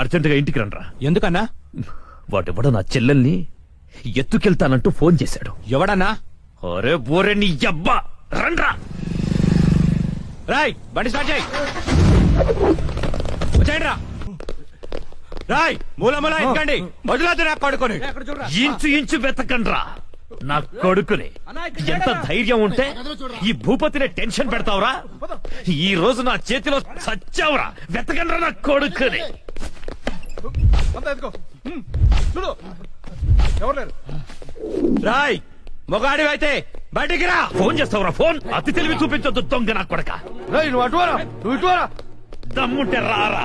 అర్జెంటుగా ఇంటికి రండ్రా. ఎందుకన్నా? వాడెవడో నా చెల్లెల్ని ఎత్తుకెళ్తానంటూ ఫోన్ చేశాడు. ఎవడన్నా? అరే బోరే నీ అబ్బా, రండ్రా. రాయ్ బండి స్టార్ట్ చేయి. వచ్చేయండి రా. రాయ్ మూల మూల ఎక్కండి. వదిలేదు నా కొడుకుని. ఇంచు ఇంచు వెతకండ్రా నా కొడుకుని. ఎంత ధైర్యం ఉంటే ఈ భూపతిని టెన్షన్ పెడతావురా? ఈ రోజు నా చేతిలో చచ్చావురా. వెతకండ్రా నా కొడుకుని. రాయ్ మొగాడి అయితే బయటికి రా. ఫోన్ చేస్తావురా ఫోన్? అతి తెలివి చూపించొద్దు దొంగ నా కొడక. నువ్వు అటువారా, నువ్వు ఇటువారా. దమ్ముంటే రారా.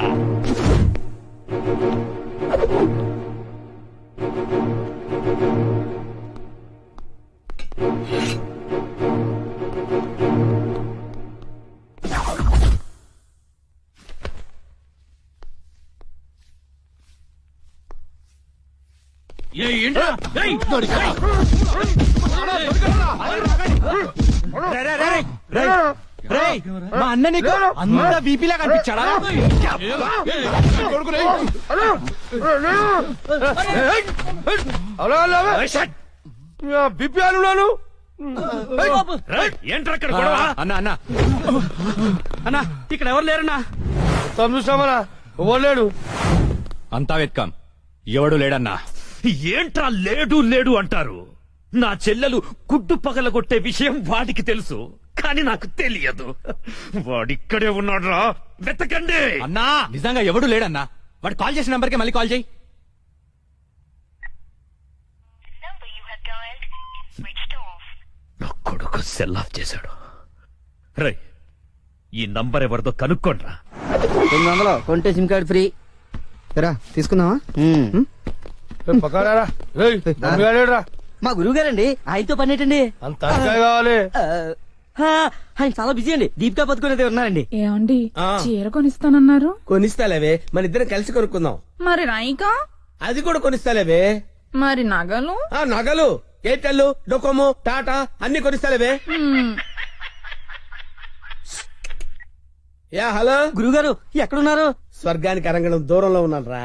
మా అన్న నీకు అంత బీపీలా కనిపించాడా? బిపి అన్నాను. ఏంట్రా అక్కడ గొడవ? అన్న అన్న అన్న ఇక్కడ ఎవరు లేరన్నా? చూసామరా, ఇవ్వలేడు. అంతా వెత్కాం, ఎవడు లేడన్నా. ఏంట్రా లేడు లేడు అంటారు? నా చెల్లెలు గుడ్డు పగలగొట్టే విషయం వాడికి తెలుసు, కానీ నాకు తెలియదు. వాడిక్కడే ఉన్నాడ్రా, వెతకండి. అన్నా నిజంగా ఎవడు లేడన్నా. వాడు కాల్ చేసిన నంబర్కి మళ్ళీ కాల్ చేయి. నా కొడుకు సెల్ ఆఫ్ చేశాడు. రై ఈ నంబర్ ఎవరిదో కనుక్కోండ్రా. 900 కొంటే సిమ్ కార్డ్ ఫ్రీ. రా తీసుకుందామా? పక్కరా రా. మా గురువు గారండి, ఆయనతో పని ఏంటండి? అంత కావాలి. ఆయన చాలా బిజీ అండి. దీపికా పదుకునేది ఉన్నారండి. ఏమండి చీర కొనిస్తానన్నారు? కొనిస్తాలేవే, మన ఇద్దరం కలిసి కొనుక్కుందాం. మరి రాయికా? అది కూడా కొనిస్తాలేవే. మరి నగలు? ఆ నగలు ఎయిర్టెల్, డొకోమో, టాటా అన్ని కొనిస్తాలేవే. యా హలో గురుగారు ఎక్కడున్నారు? స్వర్గానికి అరంగడం దూరంలో ఉన్నాను రా.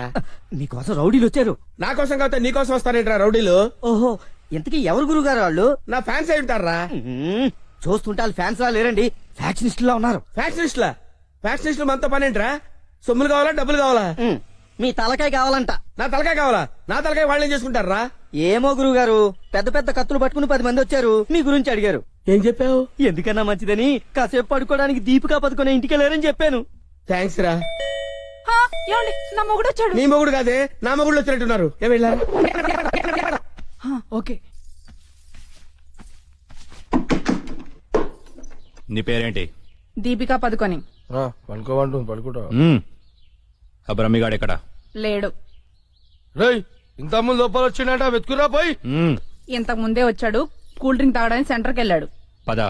మీకోసం రౌడీలు వచ్చారు. నా కోసం కాకపోతే నీ కోసం వస్తారేంట్రా రౌడీలు? ఓహో, ఇంతకీ ఎవరు గురుగారు వాళ్ళు? నా ఫ్యాన్స్ అయి ఉంటారా? చూస్తుంటే వాళ్ళు ఫ్యాన్స్ లా లేరండి, ఫ్యాక్షనిస్ట్ లా ఉన్నారు. ఫ్యాక్షనిస్టులా? ఫ్యాక్షనిస్టులు మనతో పని ఏంట్రా? సొమ్ములు కావాలా, డబ్బులు కావాలా? మీ తలకాయ కావాలంట. నా తలకాయ కావాలా? నా తలకాయ వాళ్ళు ఏం చేసుకుంటారా? ఏమో గురుగారు, పెద్ద పెద్ద కత్తులు పట్టుకుని 10 మంది వచ్చారు, మీ గురించి అడిగారు. ఏం చెప్పావు? ఎందుకన్నా మంచిదని కాసేపు పడుకోవడానికి దీపికా పదుకునే ఇంటికి వెళ్ళారని చెప్పాను. థ్యాంక్స్ రా. ఏమండి నా మొగుడు వచ్చాడు. నీ మొగుడు కాదే, నా మొగుడు వచ్చినట్టున్నారు. ఏం వెళ్ళారా? ఓకే. నీ పేరేంటి? దీపికా పదుకొని. పడుకోమంటుంది, పడుకుంటా. ఆ బ్రహ్మిగాడు ఎక్కడ? లేడు. రేయ్ ఇంత ముందు లోపల వచ్చిండట, వెతుకురా పోయి. ఇంతకు ముందే వచ్చాడు, కూల్ డ్రింక్ తాగడానికి సెంటర్కి వెళ్ళాడు. పద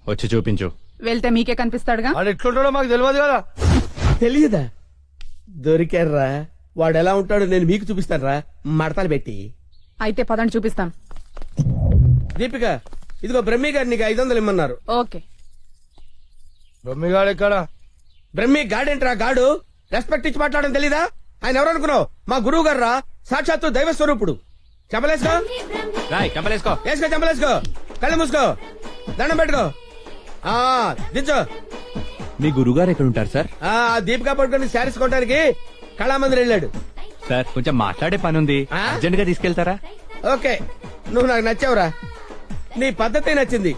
వచ్చి చూపించు. వెళ్తే మీకే కనిపిస్తాడుగా. వాడు ఎట్లుంటాడో మాకు తెలియదు కదా. తెలియదా? దొరికారా? వాడు ఎలా ఉంటాడో నేను మీకు చూపిస్తాను. మడతలు పెట్టి. అయితే పదండి చూపిస్తాను. దీపిక, ఇదిగో బ్రహ్మి గారు నీకు 500 ఇమ్మన్నారు. ఓకే. బొమ్మిగాడు ఎక్కడ? బ్రహ్మి గాడేంట్రా గాడు? రెస్పెక్ట్ ఇచ్చి మాట్లాడడం తెలీదా? ఆయన ఎవరు అనుకున్నావు? మా గురువు గారు రా, సాక్షాత్తు దైవ స్వరూపుడు. చెంపలేసుకో, రాయ్ చెంపలేసుకో. వేసుకో, చెంపలేసుకో, కళ్ళు మూసుకో, దండం పెట్టుకో. ఆ దించో. మీ గురుగారు ఎక్కడ ఉంటారు సార్? ఆ దీపికా పడుకొని శారీస్ కొనడానికి కళామందిర్ వెళ్ళాడు. సార్ కొంచెం మాట్లాడే పని ఉంది, ఆ? అర్జెంట్ గా తీసుకెళ్తారా? ఓకే, నువ్వు నాకు నచ్చావురా. నీ పద్ధతి నచ్చింది.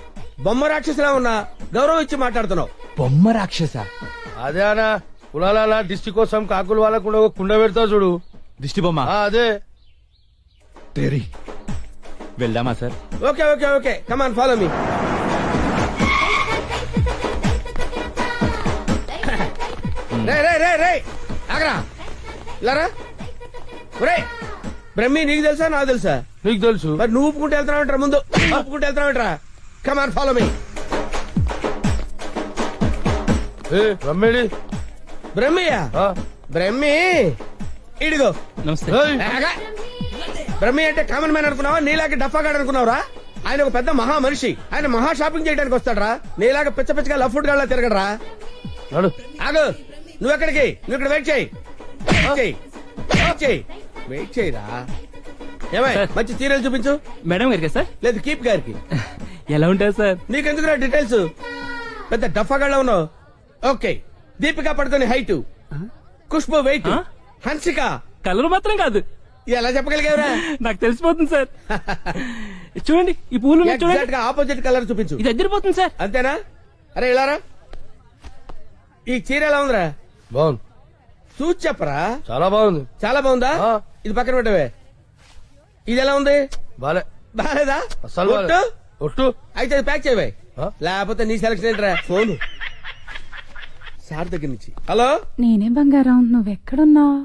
బొమ్మ రాక్షసులా ఉన్నా గౌరవం ఇచ్చి మాట్లాడుతున్నావు. బొమ్మ రాక్షస? అదే అనా, కులాల దిష్టి కోసం కాకులు వాళ్ళకు కూడా ఒక కుండ పెడతావు చూడు, దిష్టి బొమ్మ. అదే. వెళ్దామా sir? Okay okay okay, come on follow me. రే రే రే రే ఆగరా, ఇలారా. ఒరే బ్రహ్మి, నీకు తెలుసా నాకు తెలుసా? నీకు తెలుసు. మరి నువ్వు ఒప్పుకుంటే వెళ్తున్నావు ముందు, ఒప్పుకుంటే వెళ్తున్నావు. Come on follow me. రమ్మేడి బ్రహ్మియా? బ్రహ్మి ఇడిగో. నమస్తే. ఆగా. బ్రహ్మి అంటే కామన్ మ్యాన్ అనుకున్నావా? నీలాగా డఫాగాడు అనుకున్నావురా? ఆయన ఒక పెద్ద మహా మనిషి. ఆయన మహా షాపింగ్ చేయడానికి వస్తాడరా. నీలాగా పిచ్చ పిచ్చగా లవ్ ఫుడ్ గా తిరగడరా. నడు. ఆగు, నువ్వెక్కడికి? నువ్వు ఇక్కడ వెయిట్ చేయి. వెయిట్ చేయరా ఏమై మంచి సీరియల్ చూపించు. మేడం గారికి సార్ లేదు కీప్ గారికి. ఎలా ఉంటారు సార్? నీకెందుకు డీటెయిల్స్? పెద్ద డఫాగాళ్ళ ఉన్నావు. Okay, Deepika Padukone height, Khushbu weight, Hansika colour మాత్రం కాదు, ఎలా చెప్పగలిగావురా? నాకు తెలిసిపోతుంది సార్. చూడండి ఈ పూలు ఉన్నాయి చూడండి, ఎగ్జాక్ట్ గా ఆపోజిట్ కలర్ చూపించు. ఇది అద్దరిపోతుంది సార్. అంతేనా? అరే ఇలారా, ఈ చీర ఎలా ఉందిరా? బాగుంది, చూసి చెప్పరా. చాలా బాగుంది. చాలా బాగుందా? ఆ. ఇది పక్కన పెట్టవే. ఇది ఎలా ఉంది? బాలే, బాలేదా? అసలు బాలే. ఒట్టు? ఒట్టు. అయితే అది ప్యాక్ చేయవే, ఆ? లేకపోతే నీ సెలక్షన్ ఏంట్రా. ఫోన్ సార్ దగ్గర నుంచి. హలో, నేనే బంగారం నువ్వెక్కడున్నావు?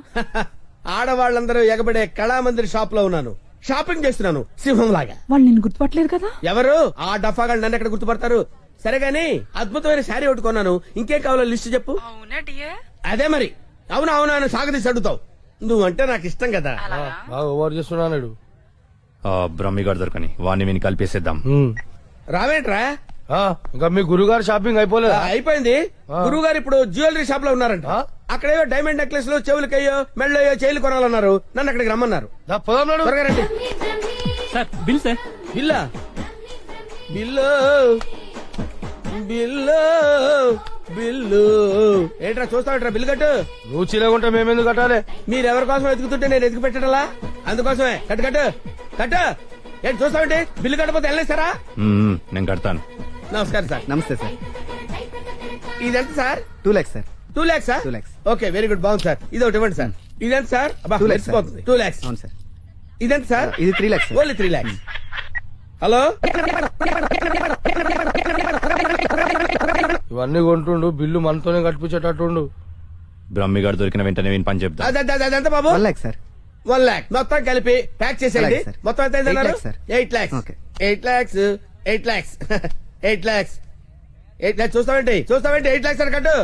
ఆడవాళ్ళందరూ ఎగబడే కళామందిర్ షాప్ లో ఉన్నాను. షాపింగ్ చేస్తున్నాను సింహం లాగా. వాళ్ళు నిన్ను గుర్తుపట్టలేదు కదా? ఎవరు ఆ డఫాగాళ్ళు నన్ను ఎక్కడ గుర్తుపడతారు? సరే గాని అద్భుతమైన శారీ ఒకటి కొన్నాను. ఇంకేం కావాలో లిస్ట్ చెప్పు. అదే మరి. అవునా అవునా అని సాగదీసి అడుగుతావు. నువ్వంటే నాకు ఇష్టం కదా. బాగా ఓవర్ చేస్తున్నాడు. బ్రహ్మిగాడు దొరకని వాడిని విని కలిపేసేద్దాం. రావేంట్రా? ఇంకా మీ గురుగారు షాపింగ్ అయిపోలేదు? అయిపోయింది. గురువు గారు ఇప్పుడు జ్యువెలరీ షాప్ లో ఉన్నారంట. ఆ? అక్కడేవో డైమండ్ నెక్లెస్ లో చెవులకయ్యో మెళ్ళయ్యో చైలు కొనాలన్నారు. నన్ను అక్కడికి రమ్మన్నారు. పొదన్నాడు. త్వరగా రండి. Sir bill sir. బిల్లా? బిల్లు బిల్లు బిల్లు ఏంట్రా చూస్తావుట్రా? బిల్లు కట్టు. నువ్వు చీలకుంటే మేమెందుకు కట్టాలి? మీరెవరి కోసం ఎదుగుతుంటే నేను ఎదుగు పెట్టడలా? అందుకోసమే. కట్టు కట్టు కట్టు. ఏంటి చూస్తావంటే? బిల్లు కట్టపోతే వెళ్ళేస్తారా? నేను కడతాను. నమస్కారం సార్. నమస్తే సార్. ఇదెంత sir? 2 lakhs sir. 2 lakhs sir? 2 lakhs. Okay, very good, బాగుంది సార్. ఇది ఒకటి ఇవ్వండి సార్. ఇదెంత సార్? 2 lakhs sir. 2 lakhs. అవును సార్. ఇదెంత సార్? ఇది 3 lakhs sir. Only 3 lakhs. Hello, ఇవన్నీ కొంటుండు, బిల్లు మనతోనే కట్టించేటట్టుండు. బ్రహ్మిగాడు దొరికిన వెంటనే విని పని చెప్తా. అదంత బాబు? 1 lakh సార్. 1 lakh మొత్తం కలిపి ప్యాక్ చేసేయండి. అలాగే సార్. మొత్తం ఎంత 8 lakhs sir. 8 lakhs. Okay. 8 lakhs. 8 lakhs. 8 lakhs. 8 lakhs. చూస్తావేంటి 8 lakhs అని కట్టు.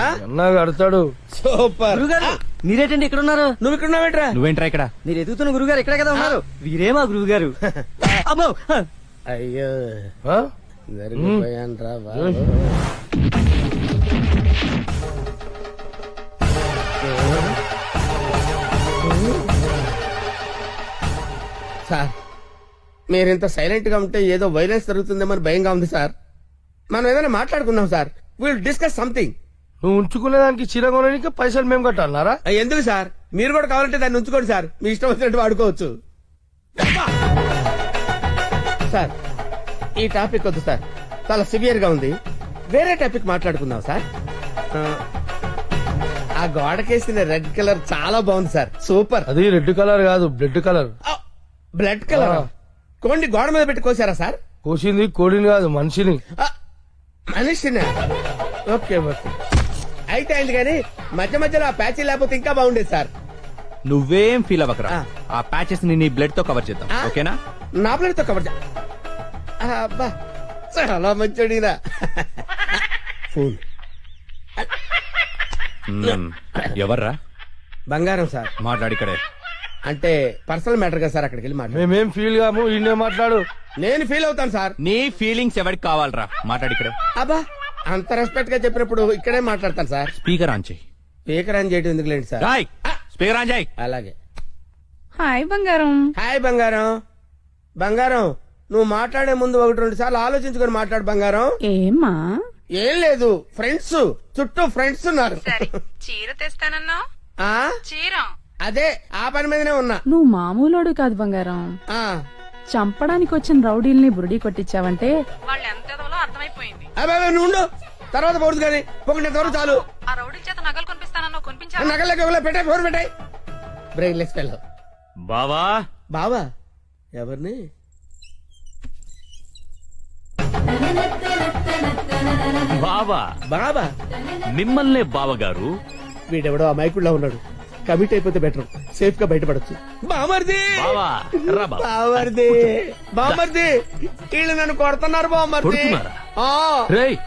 ఆ? అన్నా కడతాడు. సూపర్. గురుగారు మీరేటండి ఇక్కడ ఉన్నారు? నువ్వు ఇక్కడ ఉన్నావేంట్రా? నువ్వేంట్రా ఇక్కడ? మీరు ఎదుగుతున్న గురుగారు ఇక్కడే కదా ఉన్నారు. వీరే మా గురువు గారు. అమ్మో. అయ్యో, ఆ? జరిగిపోయానురా బాబు. సార్, మీరింత సైలెంట్ గా ఉంటే ఏదో వైలెన్స్ జరుగుతుందేమని భయంగా ఉంది సార్. మనం ఏదైనా మాట్లాడుకుందాం సార్. Will discuss something. నువ్వు ఉంచుకునే దానికి చీర కొనడానికి పైసలు మేము కట్టాలన్నారా? ఎందుకు సార్? మీరు కూడా కావాలంటే దాన్ని ఉంచుకోండి సార్. మీ ఇష్టం వచ్చినట్టు వాడుకోవచ్చు. సార్, ఈ టాపిక్ వద్దు సార్, చాలా సివియర్ గా ఉంది. వేరే టాపిక్ మాట్లాడుకుందాం సార్. ఆ గోడకేసిన రెడ్ కలర్ చాలా బాగుంది సార్. సూపర్. అది రెడ్ కలర్ కాదు, బ్లడ్ కలర్. Blood colour. కోండి గోడ మీద పెట్టి కోసారా సార్? కోసింది కోడిని కాదు, మనిషిని. మనిషినా? ఓకే ఓకే, అయితే అయింది. కానీ మధ్య మధ్యలో ఆ ప్యాచీ లేకపోతే ఇంకా బాగుండేది సార్. నువ్వేం ఫీల్ అవ్వకరా. ఆ. ఆ ప్యాచెస్ ని నీ బ్లడ్ తో కవర్ చేద్దాం. ఆ? ఓకేనా? నా ప్లేట్ తో కవర్ అబ్బా, చాలా మంచోడినా. ఫోన్ ఎవర్రా? బంగారం సార్. మాట్లాడిక్కడే. అంటే పర్సనల్ మ్యాటర్ కదా సార్. అక్కడికి వెళ్ళి మాట్లాడు. మేమేం ఫీల్ కాము, ఈయనే మాట్లాడు. నేను ఫీల్ అవుతాను సార్. నీ ఫీలింగ్స్ ఎవరికి కావాలరా? మాట్లాడిక్కడే. అబ్బా, అంత రెస్పెక్ట్ గా చెప్పినప్పుడు ఇక్కడే మాట్లాడతాను సార్. స్పీకర్ ఆన్ చేయి. స్పీకర్ అని చేయడం ఎందుకులేండి సార్. రాయ్ స్పీకర్ ఆన్ చేయి. అలాగే. హాయ్ బంగారం. హాయ్ బంగారం. బంగారం, నువ్వు మాట్లాడే ముందు 1-2 సార్లు ఆలోచించుకొని మాట్లాడు బంగారం. ఏమ్మా? ఏం లేదు, ఫ్రెండ్స్ చుట్టూ ఫ్రెండ్స్ ఉన్నారు. చీర తెస్తానన్నా? ఆ? చీర అదే ఆ పని మీదనే ఉన్నా. నువ్వు మామూలోడు కాదు బంగారం. ఆ. చంపడానికి వచ్చిన రౌడీల్ని బురుడి కొట్టించావంటే వాళ్ళు ఎంత అర్థమైపోయింది. అబ్బాయి నువ్వు ఉండు, తర్వాత పోదు కానీ పొగినంత వరకు చాలు. ఆ రౌడీల చేత నగలు కొనిపిస్తానన్నా కొనిపించా? నగలకి పెట్టాయి, ఫోన్ పెట్టాయి. Brainless fellow. బావా బావా? ఎవరిని? బావా బాబా? మిమ్మల్నే బావగారు. వీడెవడో అమాయకుడిలా ఉన్నాడు. కమిట్ అయిపోతే బెటర్, సేఫ్ గా బయటపడచ్చు. బామర్ది, బావా రా బావా. బామర్ది, బామర్ది, వీళ్ళు నన్ను కొడుతున్నారు బామర్ది. కొడుతున్నారా? ఆ, రేయ్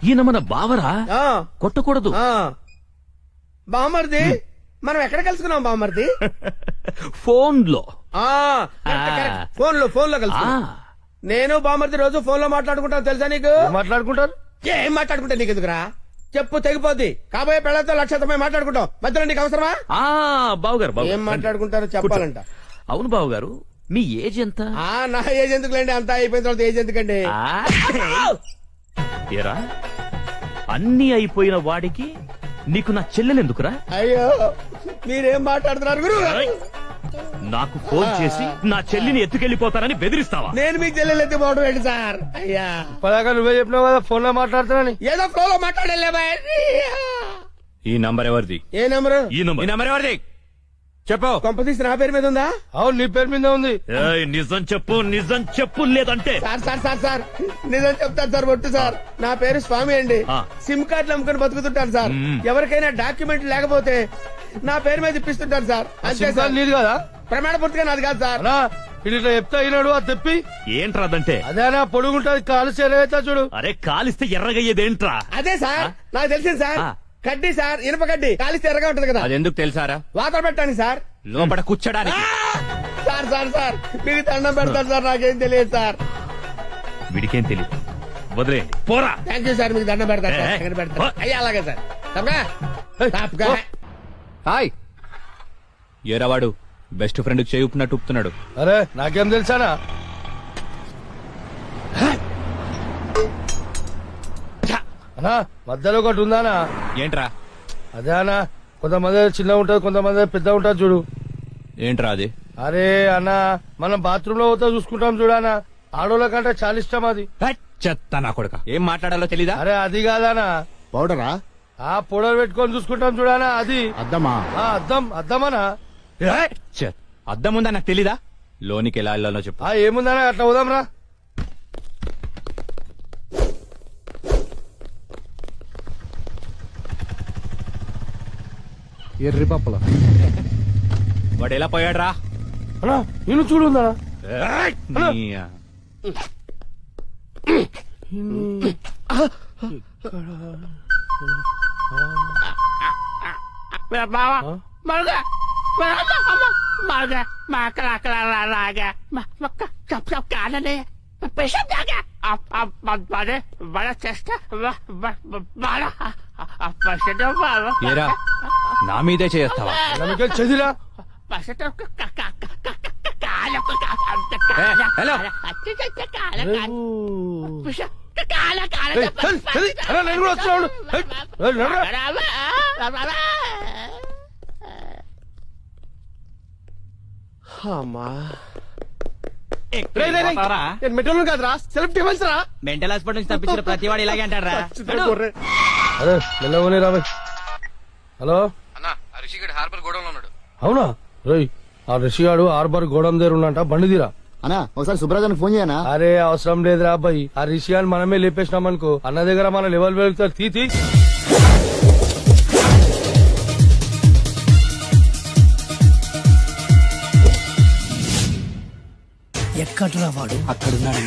ఈయన మన బావరా, ఆ, కొట్టకూడదు. ఆ. బామర్ది, మనం ఎక్కడ కలుసుకున్నాం బామర్ది? ఫోన్ లో. ఆ, కరెక్ట్, కరెక్ట్. ఫోన్ లో కలుసు. నేను బామర్ది రోజు ఫోన్ లో మాట్లాడుకుంటాను తెలుసా నీకు? మాట్లాడుకుంటారు. ఏం మాట్లాడుకుంటా నీకు ఎందుకురా? చెప్పు తెగిపోద్ది. కాబోయే పెళ్ళతో 1,00,000 మాట్లాడుకుంటాం. మధ్యలో నీకు అవసరమా? బావగారు ఏం మాట్లాడుకుంటారో చెప్పాలంట. అవును బావగారు, మీ ఏజ్ ఎంత? నా ఏజ్ ఎందుకులేండి, అంతా అయిపోయిన తర్వాత ఏజ్ ఎందుకండి? ఏరా, అన్ని అయిపోయిన వాడికి నీకు నా చెల్లెలెందుకురా? అయ్యో మీరేం మాట్లాడుతున్నారు గురు? నాకు ఫోన్ చేసి నా చెల్లిని ఎత్తుకెళ్లిపోతానని బెదిరిస్తావా? నేను మీకు చెల్లెలు ఎత్తిపోవడం ఏంటి సార్? అయ్యా ఇప్పటిదాకా నువ్వే చెప్పినావు కదా ఫోన్ లో మాట్లాడుతున్నాని. ఏదో ఫ్లోలో మాట్లాడలే బాయ్. ఈ నంబర్ ఎవరిది? ఏ నెంబరు? ఈ ఈ నంబర్. నంబర్ ఎవరిది చెప్పు. కొంపతీసి నా పేరు మీద ఉందా? అవును నీ పేరు మీద ఉంది. ఏయ్, నిజం చెప్పు, నిజం చెప్పు, లేదంటే సార్ సార్ సార్ సార్ నిజం చెప్తాను సార్. ఒట్టు సార్, నా పేరు స్వామి అండి. ఆ. సిమ్ కార్డులు అమ్ముకుని బతుకుతుంటాను సార్. మ్మ్. ఎవరికైనా డాక్యుమెంట్ లేకపోతే నా పేరు మీద ఇప్పిస్తుంటాను సార్. అంతే సిమ్ సార్. కార్డు నీది కదా ప్రమాణ పూర్తిగా నాది కాదు సార్. అన్నా ఇది ఇట్లా చెప్తా అయినాడు అది తెప్పి. ఏంట్రా అదంటే? అదేనా పొడుగుంటది కాలు చేరైతే చూడు. అరే, కాలిస్తే ఎర్రగయ్యేదేంట్రా? అదే సార్ నాకు తెలిసింది సార్. ఆ. కడ్డీ సార్, ఇనుప కడ్డీ కాలిస్తే ఎర్రగా ఉంటది కదా, అది ఎందుకు తెలుసారా? వాతలు పెట్టండి సార్. లోపల కూర్చోడానికి. సార్ సార్ సార్ మీకు దండం పెడతాను సార్, నాకేం తెలియదు సార్. వీడికేం తెలియదు, వదిలేయండి, పోరా. థ్యాంక్ యూ సార్, మీకు దండం పెడతాను సార్. ఏ, ఎక్కడ పెడతాను? ఓ. అయ్యా అలాగే సార్. తప్పగా తప్పగా. హాయ్ ఏరావాడు బెస్ట్ ఫ్రెండ్ చేయి ఉప్పినట్టు ఉప్పుతున్నాడు. అరే నాకేం తెలుసానా? అన్నా మధ్యలో ఒకటి ఉందానా? ఏంట్రా? అదే అన్నా, కొంతమంది చిన్న ఉంటది, కొంతమంది పెద్ద ఉంటది చూడు. ఏంట్రా అది? అరే అన్న, మనం బాత్రూమ్ లో పోతే చూసుకుంటాం చూడనా, ఆడోళ్ళ కంటే చాలా ఇష్టం అది. చెత్త నా కొడుక, ఏం మాట్లాడాలో తెలీదా? అరే అది కాదనా, పౌడరా ఆ పొడలు పెట్టుకొని చూసుకుంటాం చూడనా అది. అద్దమా అద్దం అద్దమనా? చెత్త. అద్దం ఉందా నాకు తెలీదా? లోనికి ఎలా వెళ్ళాలో చెప్పు. ఏముందనా, అట్లా పోదాం రా. ఎర్రి పప్పల వాడు ఎలా పోయాడ్రా? అన్నా నేను చూడు ఉందా? ఏరా నా మీదే చేస్తావా? నమ్మకం చదిరా. హలో నేను కూడా వస్తున్నాడు. అమ్మా మెట్రోలు కాదురా, సెల్ఫ్ డిఫెన్స్ రా. మెంటల్ హాస్పిటల్ నుంచి తప్పించిన ప్రతి వాడు ఇలాగే అంటారా? అరే మెల్లవని రాబాయ్. హలో అవునా? రోయ్ ఆ రిషిగాడు హార్బర్ గోడం దగ్గర ఉన్నంట, బండి తీరా. అన్నా ఒకసారి సుబ్రాజానికి ఫోన్ చేయనా? అరే అవసరం లేదురా అబ్బాయి, ఆ రిషిగాని మనమే లేపేసినాం అనుకో, అన్న దగ్గర మన లెవెల్ వెళ్తారు. తీ ఎక్కడ్రా వాడు? అక్కడున్నాడు.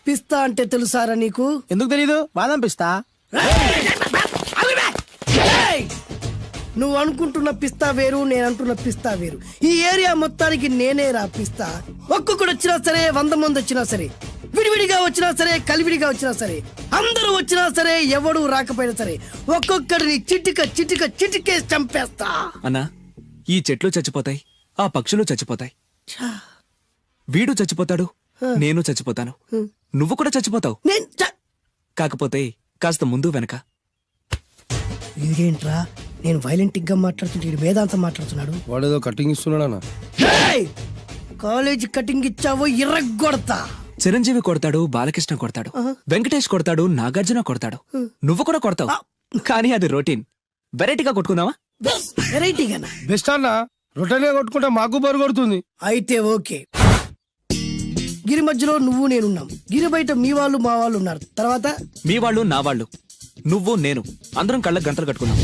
పిస్తా అంటే తెలుసారా నీకు? ఎందుకు తెలీదు? బాదం పిస్తా. నువ్వు అనుకుంటున్న పిస్తా వేరు, నేను అంటున్న పిస్తా వేరు. ఈ ఏరియా మొత్తానికి నేనే రా పిస్తా. ఒక్కొక్కడు వచ్చినా సరే, 100 మంది వచ్చినా సరే, విడివిడిగా వచ్చినా సరే, కలివిడిగా వచ్చినా సరే, అందరూ వచ్చినా సరే, ఎవడు రాకపోయినా సరే, ఒక్కొక్కడిని చిటికేసి చంపేస్తా. అన్నా ఈ చెట్లు చచ్చిపోతాయి, ఆ పక్షులు చచ్చిపోతాయి, వీడు చచ్చిపోతాడు, నేను చచ్చిపోతాను, నువ్వు కూడా చచ్చిపోతావు. కాకపోతే కాస్త ముందు వెనక. వీడేంట్రా నేను వైలెంటిక్ గా మాట్లాడుతుంటే వీడు వేదాంతం మాట్లాడుతున్నాడు. వాడేదో కటింగ్ ఇస్తున్నాడా? కాలేజ్ కటింగ్ ఇచ్చావో ఇర్రగొడతా. చిరంజీవి కొడతాడు, బాలకృష్ణ కొడతాడు, వెంకటేష్ కొడతాడు, నాగార్జున కొడతాడు, నువ్వు కూడా కొడతావు. కానీ అది రొటీన్. వెరైటీగా కొట్టుకుందామా? వెరైటీగానా? బెస్ట్ అన్న, రొట్టెనే కొట్టుకుంటే మాకు బరు కొడుతుంది. అయితే ఓకే. గిరి మధ్యలో నువ్వు నేనున్నాం, గిరి బయట మీ వాళ్ళు మా వాళ్ళు ఉన్నారు. తర్వాత మీ వాళ్ళు నా వాళ్ళు, నువ్వు నేను, అందరం కళ్ళకు గంటలు కట్టుకున్నాం.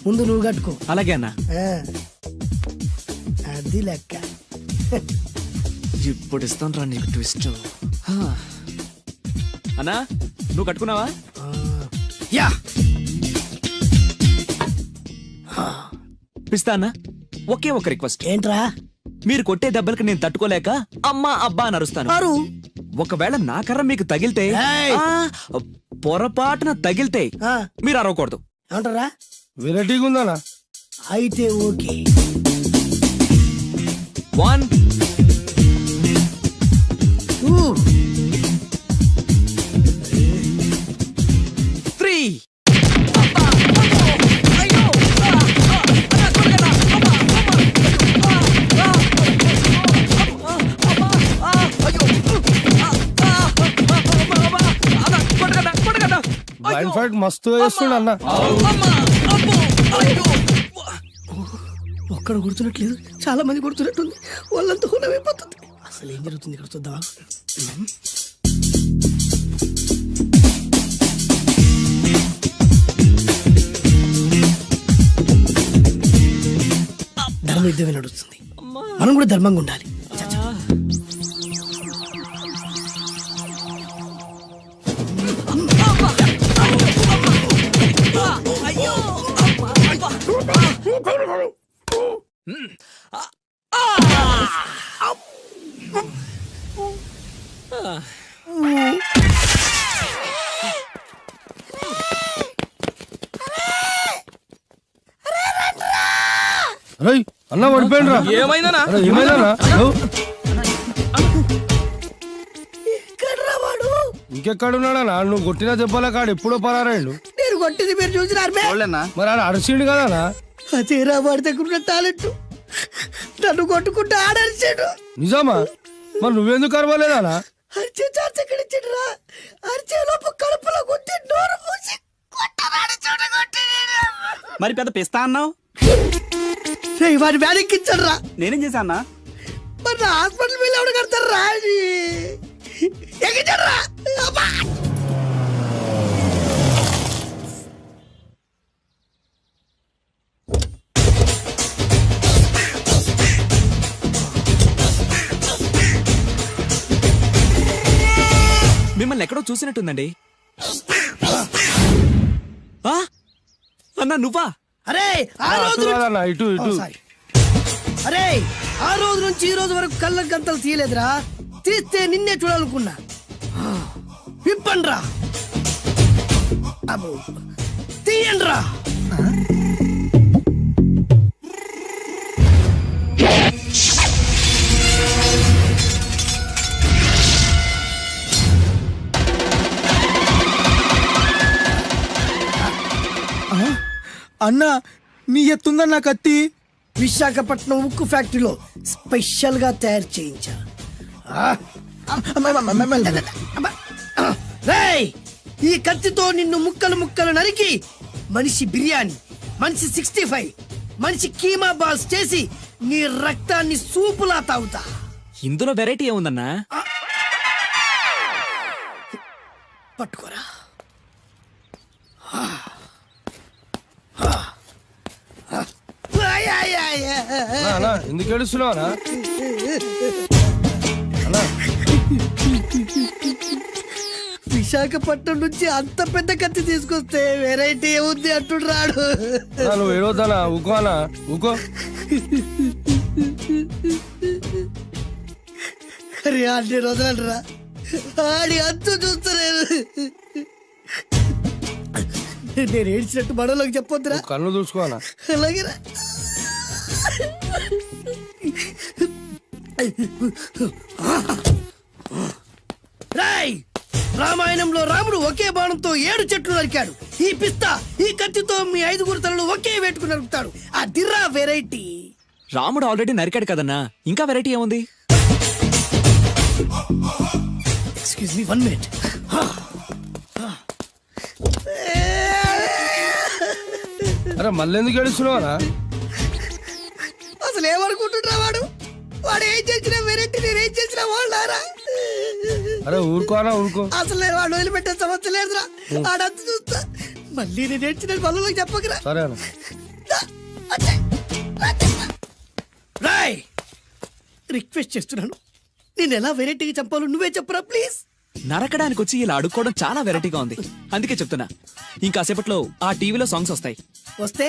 ముందు నువ్వు కట్టుకో. అలాగే అన్నా. అది అది లెక్క. ఇప్పుడు ఇస్తాను రా నీకు ట్విస్ట్. అన్నా నువ్వు కట్టుకున్నావా? యా పిస్తా అన్నా, ఒకే ఒక రిక్వెస్ట్. ఏంట్రా? మీరు కొట్టే దెబ్బలకి నేను తట్టుకోలేక అమ్మా అబ్బా అని అరుస్తాను. అరు ఒకవేళ నా కర్ర మీకు తగిలితే, ఏయ్! పొరపాటున తగిలితే ఆ, మీరు అరవకూడదు. ఏమంటారా? వెరైటీగా ఉందనా? అయితే ఓకే. 1 ఊ, 3 బ్లైండ్ ఫైట్ మస్తు వేస్తుండ అన్న. ఒక్కడ గుర్తున్నట్లేదు, చాలా మంది గుర్తున్నట్టుంది. వాళ్ళంతా హులమైపోతుంది. అసలు ఏం జరుగుతుంది ఇక్కడ చూద్దామా? ధర్మ యుద్ధమే నడుస్తుంది. మనం కూడా ధర్మంగా ఉండాలి. చచ్చా. అరే అన్న పడిపోయిండ్రా. ఏమైందనా? అరే, ఏమైందన్నా? ఎక్కడ్రా వాడు? ఇంకెక్కడున్నాడనా? నువ్వు కొట్టిన దెబ్బల కాడు ఎప్పుడో పరారాయండు. నేను కొట్టింది మీరు చూసినారు మే? మరి ఆడ అరిసిండు కదనా? అదేరా వాడి దగ్గర ఉన్న టాలెంట్. నన్ను కొట్టుకుంటూ ఆడరిచాడు. నిజమా? మరి నువ్వెందుకు అరవలేదానా? అరిచే చార్జ్ ఎక్కడిచ్చాడురా? అరిచే లోపు కడుపులో గుద్ది నోరు మూసి కొట్టరాడు చూడ కొట్టి. మరి పెద్ద పిస్తా అన్నావు, వాడి వ్యాధికిచ్చాడు రా. నేనేం చేశా అన్నా? మరి నా హాస్పిటల్ బిల్ ఎవడు కడతారు రా? ఎక్కించాడు రా. అబ్బా! మిమ్మల్ని ఎక్కడో చూసినట్టుందండి. ఆ? అన్నా నువ్వా? అరే ఆ రోజు అటు కాదన్నా, ఇటు ఓ, ఇటు. సారీ. అరే ఆ రోజు నుంచి ఈ రోజు వరకు కళ్ళ గంతలు తీయలేదురా. తీస్తే నిన్నే చూడాలనుకున్నా. విప్పండ్రా. అబ్బో తీయండ్రా. అన్నా నీ ఎత్తుందన్నా కత్తి. విశాఖపట్నం ఉక్కు ఫ్యాక్టరీలో స్పెషల్ గా తయారు చేయించా. రేయ్, ఈ కత్తితో నిన్ను ముక్కలు ముక్కలు నరికి మనిషి బిర్యానీ, మనిషి 65, మనిషి కీమా బాల్స్ చేసి నీ రక్తాన్ని సూపులా తాగుతా. ఇందులో వెరైటీ ఏముందన్నా? పట్టుకోరా. అన్నా, ఎందుకు ఏడుస్తున్నావా? విశాఖపట్నం నుంచి అంత పెద్ద కత్తి తీసుకొస్తే వెరైటీ ఏముంది అంటుడు రాడు. నువ్వు ఏడవద్దానా? ఊకో అన్నా, ఊకో. అరే అన్ని రోజులంటరా ఆడి అంతు చూస్తలేదు. నేను ఏడ్చినట్టు మనలోకి చెప్పొద్దురా. కన్ను చూసుకోనా? అలాగేరా. రాయ్, రామాయణంలో రాముడు ఒకే బాణంతో 7 చెట్లు నరికాడు. ఈ పిస్తా ఈ కత్తితో మీ 5 తలలు ఒకే వేటుకు నరుకుతాడు. ఆ దిర్రా వెరైటీ. రాముడు ఆల్రెడీ నరికాడు కదన్నా, ఇంకా వెరైటీ ఏముంది? Excuse me 1 minute. అరే మళ్ళీ ఎందుకు ఏడుస్తున్నావా? అసలు ఏమనుకుంటున్నా వాడు? వాడు ఏం చేసినా వెరైటీ, నేనేం చేసినా వాళ్ళారా? అరే ఊరుకోనా, ఊరుకో. అసలు నేను వాడు వదిలిపెట్టే సమస్య లేదురా. ఆడంతా చూస్తా. మళ్ళీ నేను ఏడ్చిన వాళ్ళకి చెప్పకరా. సరే అన్న. రాయ్, రిక్వెస్ట్ చేస్తున్నాను, నేను ఎలా వెరైటీగా చంపాలో నువ్వే చెప్పరా ప్లీజ్. నరకడానికి వచ్చి ఇలా అడుక్కోవడం చాలా వెరైటీగా ఉంది. అందుకే చెప్తున్నా, ఇంకాసేపట్లో ఆ టీవీలో సాంగ్స్ వస్తాయి. వస్తే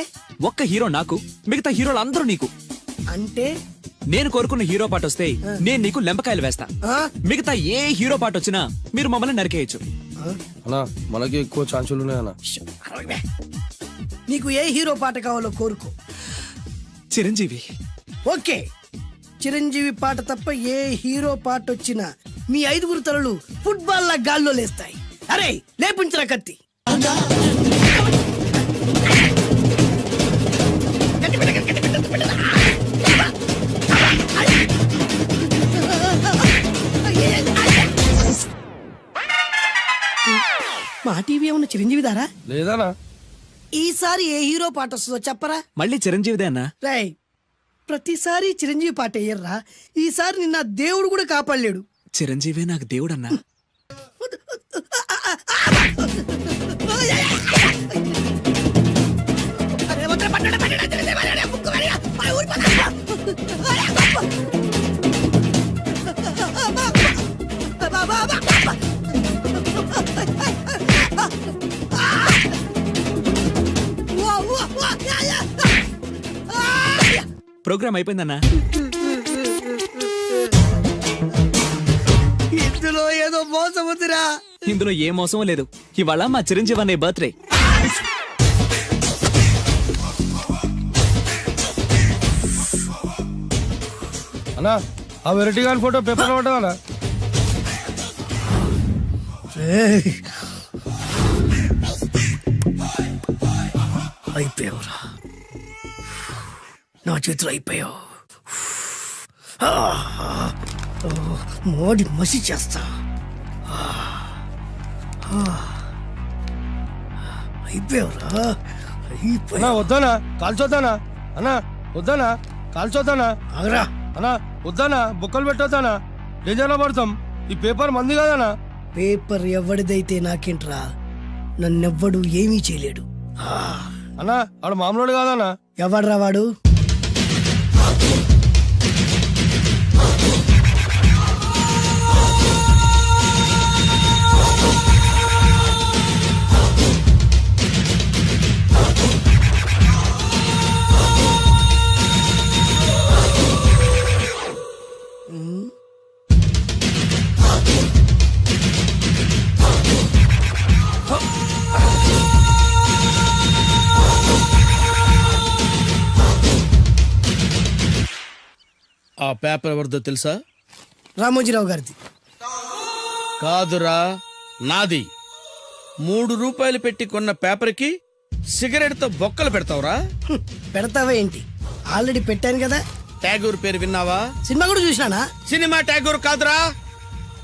ఒక్క హీరో నాకు, మిగతా హీరోలు అందరూ నీకు. అంటే నేను కోరుకున్న హీరో పాట వస్తే నేను నీకు లెంపకాయలు వేస్తా. ఆ? మిగతా ఏ హీరో పాట వచ్చినా మీరు మమ్మల్ని నరికేయచ్చు. అన్నా మనకి ఎక్కువ ఛాన్సులు ఉన్నాయన్నా. నీకు ఏ హీరో పాట కావాలో కోరుకో. చిరంజీవి. ఓకే, చిరంజీవి పాట తప్ప ఏ హీరో పాట వచ్చినా మీ 5 తలలు ఫుట్బాల్ లా గాల్లో లేస్తాయి. అరే లేపించరా కత్తి. మా టీవీ ఏమన్నా చిరంజీవి దారా? లేదనా? ఈసారి ఏ హీరో పాట వస్తుందో చెప్పరా? మళ్ళీ చిరంజీవిదే అన్నా. రై, ప్రతిసారి చిరంజీవి పాట వేయర్రా. ఈసారి నిన్న దేవుడు కూడా కాపాడలేడు. చిరంజీవే నాకు దేవుడన్నా. ప్రోగ్రామ్ అయిపోయిందన్నా. ఇందులో ఏదో మోసం ఉందిరా. ఇందులో ఏ మోసం లేదు. ఇవాళ మా చిరంజీవి అనే బర్త్డే. అన్నా ఆ వెరైటీ గాని ఫోటో పేపర్ పడ్డా? అయిపోయావురా, నా చేతులు అయిపోయావు. మోడి మసి చేస్తా. అయిపోయావురా, అన్నా వద్దానా? కాల్చొద్దానా? అన్నా వద్దానా? కాల్చొద్దానా? ఆగరా. అన్నా వద్దానా? బుక్కలు పెట్టొద్దానా? డేంజర్లో పడతాం. ఈ పేపర్ మంది కదనా? పేపర్ ఎవరిదైతే నాకేంట్రా, నన్నెవ్వడు ఏమీ చేయలేడు. అన్నా ఆడు మామూలు కాదనా? ఎవడ్రా వాడు? ఆ పేపర్ ఎవరిదో తెలుసా? రామోజీరావు గారిది. కాదురా, నాది. 3 రూపాయలు పెట్టి కొన్న పేపర్కి సిగరెట్ తో బొక్కలు పెడతావురా? పెడతావా ఏంటి? ఆల్రెడీ పెట్టాను కదా. ట్యాగూర్ పేరు విన్నావా? సినిమా కూడా చూసినానా? సినిమా ట్యాగూర్ కాదురా,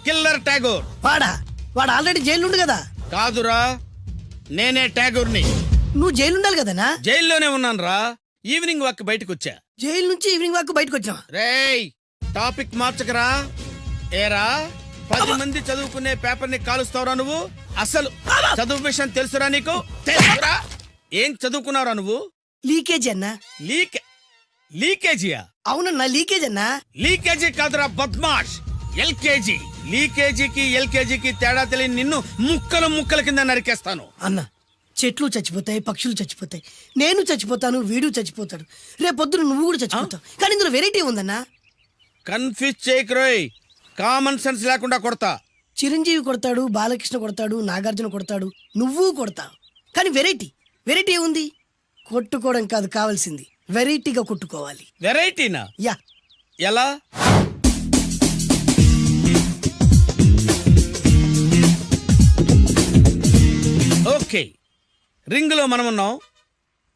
కిల్లర్ ట్యాగూర్. వాడు ఆల్రెడీ జైలుండు కదా. కాదురా, నేనే ట్యాగూర్ని. నువ్వు జైలుండాలి కదనా? జైల్లోనే ఉన్నాను రా. ఈవినింగ్ వాక్ బయటకు వచ్చా. జైలు నుంచి ఈవినింగ్ వాక్ బయటకు వచ్చావా? రేయ్, టాపిక్ మార్చకరా. ఏరా, 10 మంది చదువుకునే పేపర్ ని కాలుస్తావురా నువ్వు? అసలు చదువు విషయం తెలుసురా నీకు? తెలుసురా? ఏం చదువుకున్నావురా నువ్వు? లీకేజ్ అన్నా. లీకేజీయా? అవునన్నా, లీకేజ్ అన్నా. లీకేజీ కాదురా బద్మాష్, ఎల్కేజీ. లీకేజీకి ఎల్కేజీకి తేడా తెలియని నిన్ను ముక్కలు ముక్కల కింద నరికేస్తాను. అన్నా, చెట్లు చచ్చిపోతాయి, పక్షులు చచ్చిపోతాయి, నేను చచ్చిపోతాను, వీడు చచ్చిపోతాడు, రేపొద్దున నువ్వు కూడా చచ్చిపోతావు. కానీ ఇందులో వెరైటీ ఉందన్నా. కన్ఫ్యూజ్ చేయకురోయ్, కామన్ సెన్స్ లేకుండా కొడతా. చిరంజీవి కొడతాడు, బాలకృష్ణ కొడతాడు, నాగార్జున కొడతాడు, నువ్వు కొడతావు. కానీ వెరైటీ ఉంది. కొట్టుకోవడం కాదు కావాల్సింది, వెరైటీగా కొట్టుకోవాలి. వెరైటీనా? యా. ఎలా? ఓకే, రింగ్ లో మనం ఉన్నాం,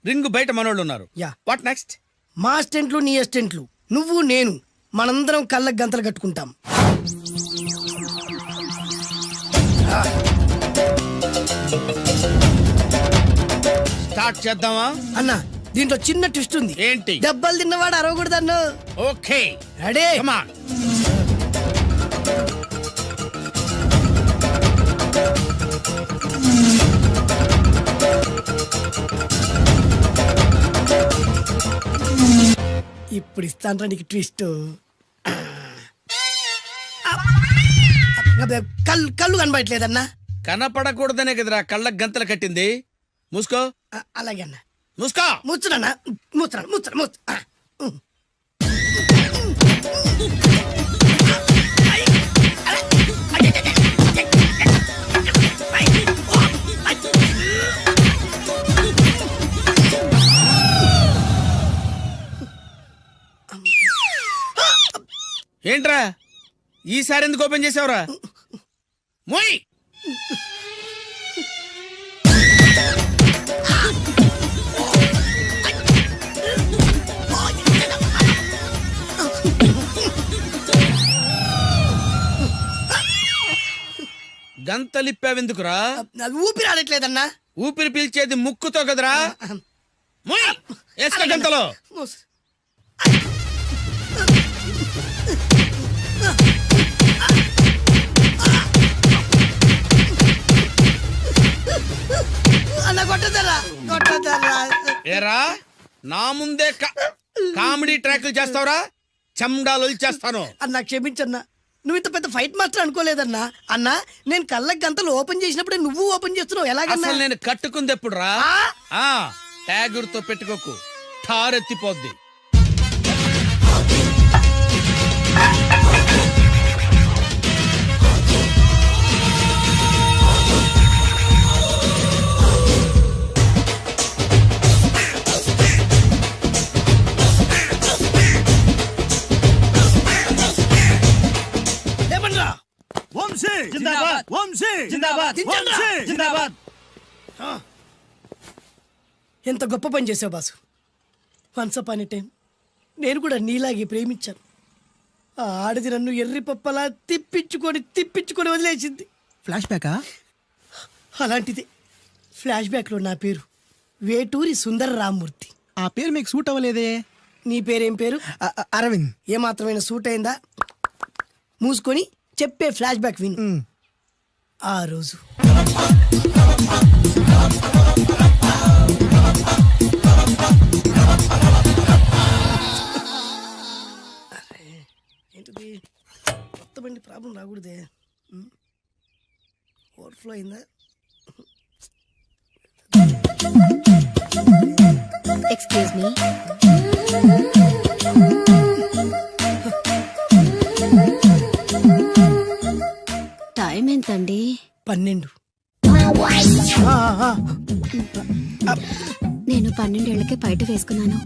రింగ్ బయట మనోళ్ళు ఉన్నారు. యా. What next? మా అసిస్టెంట్లు, నీ అసిస్టెంట్లు, నువ్వు నేను, మనందరం కళ్ళకు గంతలు కట్టుకుంటాం. స్టార్ట్ చేద్దామా? అన్నా, దీంట్లో చిన్న ట్విస్ట్ ఉంది. ఏంటి? దెబ్బలు తిన్నవాడు అరవకూడదన్ను. Okay, ready? Come on. ఇప్పుడు ఇస్తాంట్రా నీకు ట్విస్ట్. కళ్ళు కనబడట్లేదన్నా. కనపడకూడదనే కదరా కళ్ళకు గంతలు కట్టింది. మూసుకో. అలాగే అన్న. మూసుకో. ముచ్చునన్నా, ముచ్చురా ముచ్చురా ముచ్చు. ఏంట్రా ఈసారి ఎందుకు ఓపెన్ చేసావురా? మోయ్. గంతలిప్పావెందుకురా? అది ఊపిరి ఆడట్లేదన్నా. ఊపిరి పీల్చేది ముక్కుతో కదరా. మోయ్. వేసుకో గంతలో. మూసు. అన్న కొట్టదరా కొట్టదరా. ఏరా నా ముందే కామెడీ ట్రాక్లు చేస్తావురా? చెమ్డాలు చేస్తాను. అన్న క్షమించన్నా, నువ్వు ఇంత పెద్ద ఫైట్ మాస్టర్ అనుకోలేదన్నా. అన్నా నేను కళ్ళకి గంతలు ఓపెన్ చేసినప్పుడే నువ్వు ఓపెన్ చేస్తున్నావు, ఎలాగన్నా? అసలు నేను కట్టుకుంది ఎప్పుడురా? ట్యాగుర్తో పెట్టుకోకు, ఠారెత్తిపోద్ది. ఏమన్నా వంశీ జిందాబాద్, వంశీ జిందాబాద్, వంశీ జిందాబాద్. ఎంత గొప్ప పని చేసావు boss. Once upon a time నేను కూడా నీలాగే ప్రేమించాను. ఆ ఆడది నన్ను ఎర్రి పప్పలా తిప్పించుకొని వదిలేసింది. ఫ్లాష్ బ్యాకా? అలాంటిది ఫ్లాష్ బ్యాక్లో నా పేరు వేటూరి సుందర రామ్మూర్తి. ఆ పేరు మీకు సూట్ అవ్వలేదే. నీ పేరేం పేరు? అరవింద్. ఏమాత్రమైన సూట్ అయిందా? మూసుకొని చెప్పే ఫ్లాష్ బ్యాక్ విను. ఆ రోజు ఏంటిది కొత్త బండి ప్రాబ్లం రాకూడదే. ఓవర్ఫ్లో అయిందా? Excuse me. టైం ఎంతండి? 12. నేను 12 ఏళ్లకే పైట వేసుకున్నాను,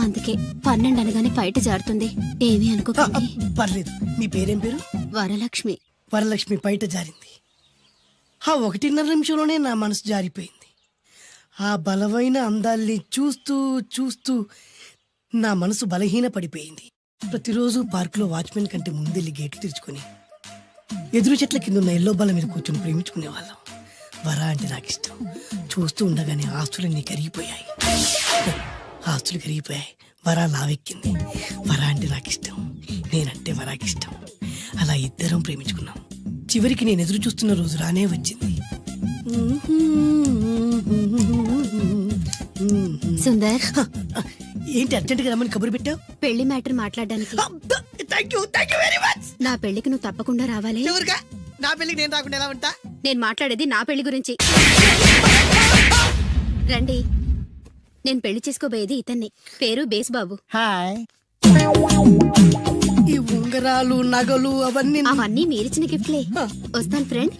అందుకే 12 అనగానే పైట జారుతుంది. ఏమీ అనుకోకండి. పర్లేదు. మీ పేరేం పేరు? వరలక్ష్మి. వరలక్ష్మి పైట జారింది. ఆ 1.5 నిమిషంలోనే నా మనసు జారిపోయింది. ఆ బలమైన అందాల్ని చూస్తూ చూస్తూ నా మనసు బలహీన పడిపోయింది. ప్రతిరోజు పార్కులో వాచ్మెన్ కంటే ముందెళ్ళి గేట్లు తెరుచుకొని ఎదురు చెట్ల కింద ఉన్న ఎల్లో బాల మీద కూర్చొని ప్రేమించుకునే వాళ్ళం. వర అంటే నాకు ఇష్టం. చూస్తూ ఉండగానే ఆస్తులన్నీ కరిగిపోయాయి. ఆస్తులు కరిగిపోయాయి, వర లావెక్కింది. వర అంటే నాకు ఇష్టం, నేనంటే వరాకి ఇష్టం. అలా ఇద్దరం ప్రేమించుకున్నాం. చివరికి నేను ఎదురు చూస్తున్న రోజు రానే వచ్చింది. సుందర్, ఏంటి అర్జెంట్గా రమ్మని కబురు పెట్టావు? పెళ్లి మ్యాటర్ మాట్లాడడానికి. Thank you very much. నా పెళ్లికి నువ్వు తప్పకుండా రావాలి. ఎవరుగా? నా పెళ్లికి నేను రాకుండా ఎలా ఉంటా? నేను మాట్లాడేది నా పెళ్లి గురించి. రండి. నేను పెళ్లి చేసుకోబోయేది ఇతన్ని. పేరు బేస్బాబు. హాయ్. ఈ ఉంగరాలు నగలు అవన్నీ అవన్నీ మీరిచ్చిన గిఫ్ట్లే. వస్తాను ఫ్రెండ్,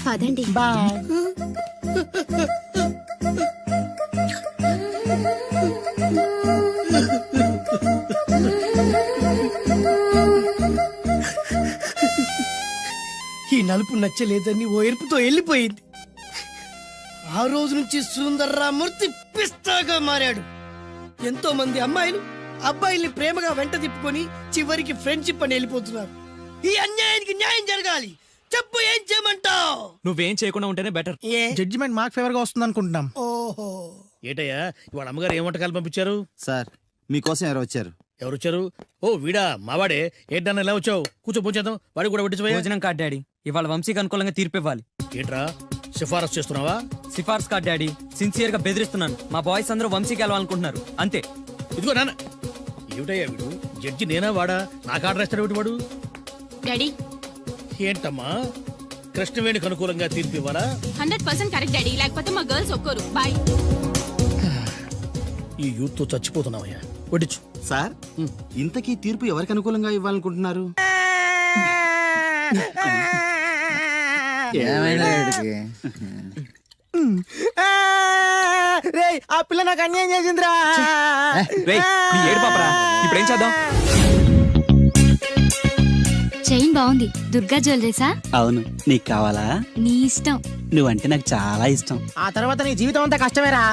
పదండి. బాయ్. ఈ నలుపు నచ్చలేదని ఓ ఎరుపుతో వెళ్ళిపోయింది. ఆ రోజు నుంచి సుందర్రామూర్తి పిస్తాగా మారాడు. ఎంతో మంది అమ్మాయిలు అబ్బాయిల్ని ప్రేమగా వెంట తిప్పుకొని చివరికి ఫ్రెండ్షిప్ అని వెళ్ళిపోతున్నారు. ఈ అన్యాయానికి న్యాయం జరగాలి. చెప్పు, ఏం చేయమంటావు? నువ్వేం చేయకుండా ఉంటేనే బెటర్. ఏ? జడ్జిమెంట్ మాకు ఫేవర్ గా వస్తుంది అనుకుంటున్నాం. ఓహో, ఏటయ్యా ఇవాళ అమ్మగారు ఏం వంటకాలు పంపించారు? సార్ మీకోసం ఎవరు వచ్చారు? ఎవరొచ్చారు? ఓ వీడా, మావాడే. ఏంటన్నా ఇలా వచ్చావు? కూర్చో పూచేద్దాం. వాడి కూడా పట్టించిపోయా. భోజనం కార్డ్ డాడీ, ఇవాళ వంశీకి అనుకూలంగా తీర్పు ఇవ్వాలి. ఏంట్రా సిఫారసు చేస్తున్నావా? సిఫార్స్ కార్డ్ డాడీ, సిన్సియర్ గా బెదిరిస్తున్నాను. మా బాయ్స్ అందరూ వంశీకి వెళ్ళాలనుకుంటున్నారు, అంతే. ఇదిగో నాన్న. ఏమిటయ్యా వీడు? జడ్జి నేనా వాడా? నాకు ఆర్డర్ వేస్తాడు వాడు. డాడీ, ఏంటమ్మా కృష్ణవేణికి అనుకూలంగా తీర్పు ఇవ్వాలా? 100% కరెక్ట్ డాడీ, లేకపోతే మా గర్ల్స్ ఒక్కరు. బాయ్. ఈ యూత్ తో చచ్చిపోతున్నావయ్యా. వడ్డించు. సార్ ఇంతకీ తీర్పు ఎవరికి అనుకూలంగా ఇవ్వాలనుకుంటున్నారు? రే ఆ పిల్ల నాకు అన్యాయం చేసిందిరా. రేయ్, నీ ఏడు పాపరా, ఇప్పుడేం చేద్దాం? చైన్ బాగుంది. దుర్గా జ్యువెలరీసా? అవును, నీకు కావాలా? నీ ఇష్టం. నువ్వంటే నాకు చాలా ఇష్టం. ఆ తర్వాత నీ జీవితం అంతా కష్టమేరా.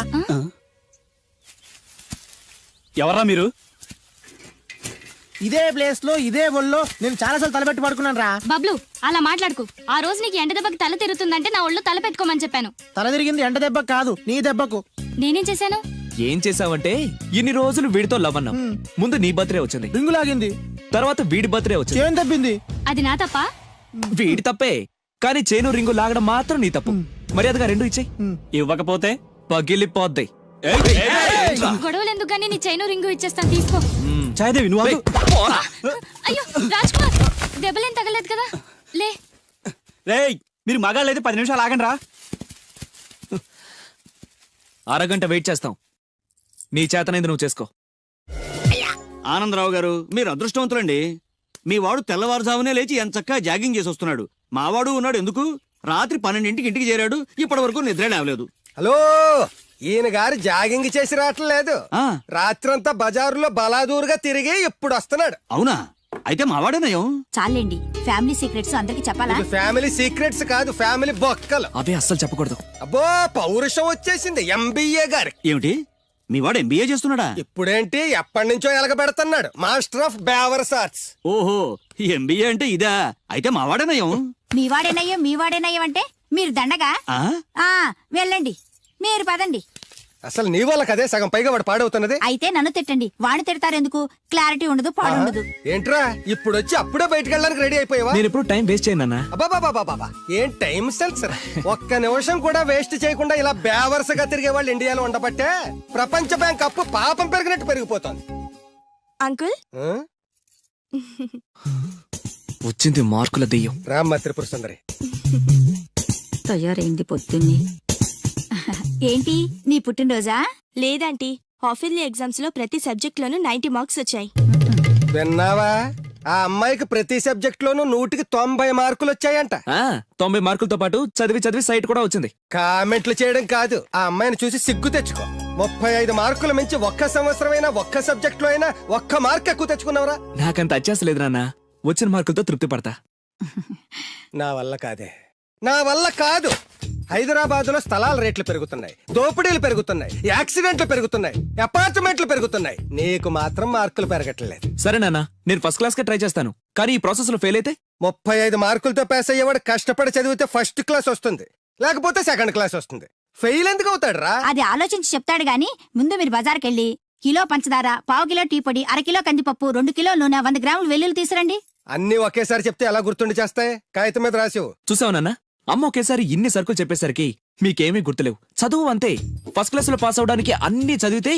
ఎవరా మీరు? ఇదే ప్లేస్ లో ఇదే ఒళ్ళో నేను చాలాసార్లు తలపెట్టి పడుకున్నాను రా. బబ్లు, అలా మాట్లాడుకు. ఆ రోజు నీకు ఎండ దెబ్బకి తల తిరుగుతుందంటే నా ఒళ్ళు తల పెట్టుకోమని చెప్పాను. తల తిరిగింది ఎండ దెబ్బకు కాదు, నీ దెబ్బకు. నేనేం చేశాను? ఏం చేసావంటే ఇన్ని రోజులు వీడితో లవ్ అన్నాం. ముందు నీ బర్త్డే వచ్చింది, రింగు లాగింది, తర్వాత వీడి బర్త్డే వచ్చింది. చేను తప్పింది. అది నా తప్ప? వీడి తప్పే, కానీ చేను రింగు లాగడం మాత్రం నీ తప్పు. మర్యాదగా రెండు ఇచ్చేయి. ఇవ్వకపోతే పగిలిపోద్ది. గొడవలు ఎందుకు గానీ నీ చైను రింగు ఇచ్చేస్తాను, తీసుకో. ఛాయదేవి నువ్వు ఆగు. అయ్యో రాజ్ కుమార్, దెబ్బలేం తగలేదు కదా? లే. రేయ్, మీరు మగాళ్ళైతే 10 నిమిషాలు ఆగండి రా. అరగంట వెయిట్ చేస్తాం. నీ చేతనైంది నువ్వు చేసుకో. ఆనందరావు గారు, మీరు అదృష్టవంతులండి. మీ వాడు తెల్లవారుజామునే లేచి ఎంచక్కా జాగింగ్ చేసి వస్తున్నాడు. మావాడు ఉన్నాడు ఎందుకు? రాత్రి 12ంటికి ఇంటికి చేరాడు, ఇప్పటి వరకు నిద్ర లేవలేదు. హలో, ఈయన గారు జాగింగ్ చేసి రావట్లేదు. ఆ. రాత్రంతా బజారులో బలాదూరుగా తిరిగి ఇప్పుడు వస్తున్నాడు. అవునా? అయితే మావాడే నయం. చాలండి, ఫ్యామిలీ సీక్రెట్స్ అందరికి చెప్పాలా? ఇది ఫ్యామిలీ సీక్రెట్స్ కాదు, ఫ్యామిలీ బొక్కలు. అవే అస్సలు చెప్పకూడదు. అబ్బో, పౌరుషం వచ్చేసింది ఎంబీఏ గారి. ఏమిటి? మీ వాడు ఎంబీఏ చేస్తున్నాడా? ఇప్పుడేంటి, ఎప్పటి నుంచో ఎలగబెడుతున్నాడు. మాస్టర్ ఆఫ్ బేవర్స్ ఆర్ట్స్. ఓహో, ఎంబీఏ అంటే ఇదా? అయితే మావాడే నయం. మీ వాడేనయ్యం అంటే మీరు దండగా. ఆ? వెళ్ళండి, మీరు పదండి. అసలు నీ వల్ల కదే సగం పైగా వాడు పాడవుతున్నది. అయితే నన్ను తిట్టండి, వాడిని తిడతారెందుకు? క్లారిటీ ఉండదు, పాడుండదు. ఏంట్రా ఇప్పుడు వచ్చి అప్పుడే బయటకు వెళ్ళడానికి రెడీ అయిపోయావా? నేను ఎప్పుడు టైం వేస్ట్ చేయను అన్న. అబ్బాబాబాబాబా, ఏం టైం సెన్స్ రా. ఒక్క నిమిషం కూడా వేస్ట్ చేయకుండా ఇలా బేవర్స్గా తిరిగే వాళ్ళు ఇండియాలో ఉండబట్టే ప్రపంచ బ్యాంక్ అప్పు పాపం పెరిగినట్టు పెరిగిపోతుంది. అంకుల్, ఆ? వచ్చింది మార్కుల దెయ్యం. రామ్మ త్రిపుర సుందరి. తయారైంది పొద్దున్నే. ఏంటి, నీ పుట్టినరోజా? లేదంటీ, హాఫిల్లీ ఎగ్జామ్స్ లో ప్రతి సబ్జెక్ట్ లోనూ 90 మార్క్స్ వచ్చాయి. విన్నావా? ఆ అమ్మాయికి ప్రతి సబ్జెక్ట్ లోనూ 100కి 90 మార్కులు వచ్చాయంట. 90 మార్కులతో పాటు చదివి సైట్ కూడా వచ్చింది. కామెంట్లు చేయడం కాదు, ఆ అమ్మాయిని చూసి సిగ్గు తెచ్చుకో. 35 మార్కులు మించి ఒక్క సంవత్సరమైనా ఒక్క సబ్జెక్ట్ లో అయినా ఒక్క మార్క్ ఎక్కువ తెచ్చుకున్నావురా? నాకంత అత్యాస లేదు నాన్న, వచ్చిన మార్కులతో తృప్తి పడతా. నా వల్ల కాదే, నా వల్ల కాదు. హైదరాబాద్ లో స్థలాల రేట్లు పెరుగుతున్నాయి, దోపిడీలు పెరుగుతున్నాయి, యాక్సిడెంట్లు పెరుగుతున్నాయి, అపార్ట్మెంట్లు పెరుగుతున్నాయి. నీకు మాత్రం మార్కులు పెరగట్లేదు. సరే నాన్న, నేను ఫస్ట్ క్లాస్ కే ట్రై చేస్తాను, కానీ ఈ ప్రాసెస్ లో ఫెయిల్ అయితే 35 మార్కులతో పాస్ అయ్యేవాడు కష్టపడి చదివితే ఫస్ట్ క్లాస్ వస్తుంది, లేకపోతే సెకండ్ క్లాస్ వస్తుంది. ఫెయిల్ ఎందుకు అవుతాడు రా? అది ఆలోచించి చెప్తాడు గాని, ముందు మీరు బజార్కెళ్ళి కిలో పంచదార, పావు కిలో టీ పొడి, అరకిలో కందిపప్పు, 2 కిలో నూనె, 100 గ్రాములు వెల్లుల్లి తీసురండి. అన్ని ఒకేసారి చెప్తే ఎలా గుర్తుండి చేస్తాయి? కాగితం మీద రాసివు. చూసావు నాన్న, అమ్మ ఒకేసారి ఇన్ని సరుకులు చెప్పేసరికి మీకేమీ గుర్తులేవు. చదువు అంతే, ఫస్ట్ క్లాస్ లో పాస్ అవడానికి అన్ని చదివితే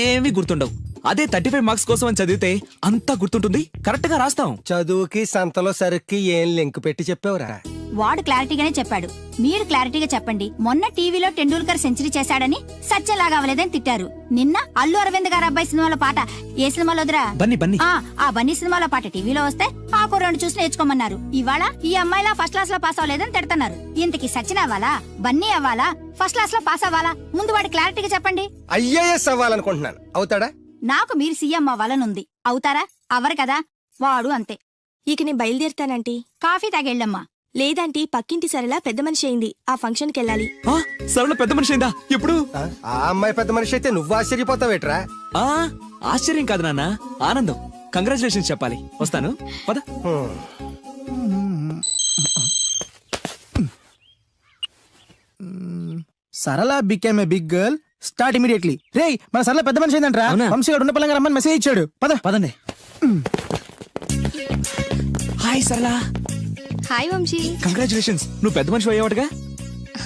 ఏమీ గుర్తుండవు. అదే 35 మార్క్స్ కోసం అని చదివితే అంతా గుర్తుంటుంది, కరెక్ట్ గా రాస్తాం. చదువుకి సంతలో సరుక్కి ఏం లింక్ పెట్టి చెప్పావురా? వాడు క్లారిటీగానే చెప్పాడు, మీరు క్లారిటీగా చెప్పండి. మొన్న టీవీలో టెండూల్కర్ సెంచరీ చేశాడని సత్యలాగా అవ్వలేదని తిట్టారు. నిన్న అల్లు అరవింద్ గారు అబ్బాయి సినిమాలో పాట ఏ సినిమాలోదిరా? బన్నీ. ఆ బన్నీ సినిమాలో పాట టీవీలో వస్తే ఆ కుర్రాడు చూసి నేర్చుకోమన్నారు. ఇవాళ ఈ అమ్మాయిలా ఫస్ట్ క్లాస్ లో పాస్ అవ్వలేదని తిడతారు. ఇంతకి సచిన్ అవ్వాలా, బన్నీ అవ్వాలా, ఫస్ట్ క్లాస్ లో పాస్ అవ్వాలా? ముందు వాడు క్లారిటీగా చెప్పండి. ఐఏఎస్ అవ్వాలనుకుంటున్నాను, అవుతాడా? నాకు మీరు సీఎం అవ్వాలనుంది, అవుతారా? అవ్వరు కదా, వాడు అంతే. ఇక నేను బయలుదేరుతానంటీ. కాఫీ తాగెళ్ళమ్మా. లేదంటీ, పక్కింటి సరళ పెద్ద మనిషి అయింది, ఆ ఫంక్షన్ కి వెళ్ళాలి. సరళ పెద్ద మనిషి అయిందా? ఎప్పుడు? ఆ అమ్మాయి పెద్ద మనిషి అయితే నువ్వు ఆశ్చర్యపోతావేట్రా? ఆశ్చర్యం కాదు నాన్న, ఆనందం. కంగ్రాచులేషన్స్ చెప్పాలి. వస్తాను, పద. Sarala became a big girl, start immediately. రేయ్, మన సరళ పెద్ద మనిషి ఏంటంట్రా? వంశీ గారు ఉన్న పలంగా రమ్మని మెసేజ్ ఇచ్చాడు. పదండి. హాయ్ సరళ. హాయ్ వంశీ. కంగ్రాచులేషన్స్, నువ్వు పెద్ద మనిషి అయ్యావటగా.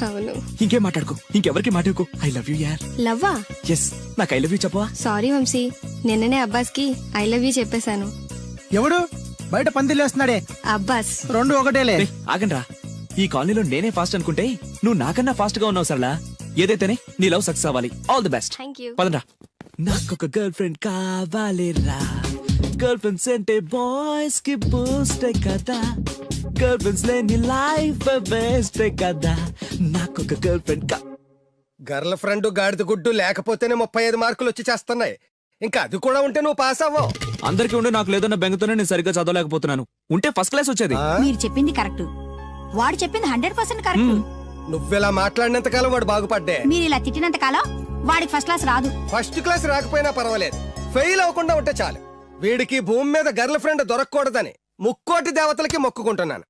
అవును. ఇంకేం మాట్లాడుకో, ఇంకెవరికి మాట్లాడుకో. ఐ లవ్ యూ యార్. లవ్వా? ఎస్, నాకు ఐ లవ్ యూ చెప్పవా? సారీ వంశీ, నిన్ననే అబ్బాస్ కి ఐ లవ్ యూ చెప్పేశాను. ఎవడు? బయట పందిలు వేస్తున్నాడే అబ్బాస్ రెండు ఒకటేలే. ఆగండ్రా, ఈ కాలనీలో నేనే ఫాస్ట్ అనుకుంటే నువ్వు నాకన్నా ఫాస్ట్ గా ఉన్నావు సరళా. ఏదైతేనే నీ లవ్ సక్సెస్ అవ్వాలి. All the best. Thank you. పదండ్రా. నాకొక గర్ల్ ఫ్రెండ్ కావాలిరా. గర్ల్ ఫ్రెండ్స్ అంటే బాయ్స్ కి బూస్ట్ కదా. గర్ల్ ఫ్రెండ్స్ లేని లైఫ్ బెస్ట్ కదా. నాకొక గర్ల్ ఫ్రెండ్ గర్ల్ ఫ్రెండ్ గాడిద గుడ్డు లేకపోతేనే 35 మార్కులు వచ్చి చేస్తున్నాయి. ఇంకా అది కూడా ఉంటే నువ్వు పాస్ అవ్వవు. అందరికీ ఉండి నాకు లేదన్న బెంగతోనే నేను సరిగ్గా చదవలేకపోతున్నాను. ఉంటే ఫస్ట్ క్లాస్ వచ్చేది. మీరు చెప్పింది కరెక్ట్, వాడు చెప్పింది 100% కరెక్ట్. నువ్వెలా మాట్లాడినంత కాలం వాడు బాగుపడ్డే. మీరు ఇలా తిట్టినంత కాలం వాడికి ఫస్ట్ క్లాస్ రాదు. ఫస్ట్ క్లాస్ రాకపోయినా పర్వాలేదు, ఫెయిల్ అవ్వకుండా ఉంటే చాలు. వీడికి భూమి మీద గర్ల్ ఫ్రెండ్ దొరకకూడదని ముక్కోటి దేవతలకి మొక్కుకుంటున్నాను.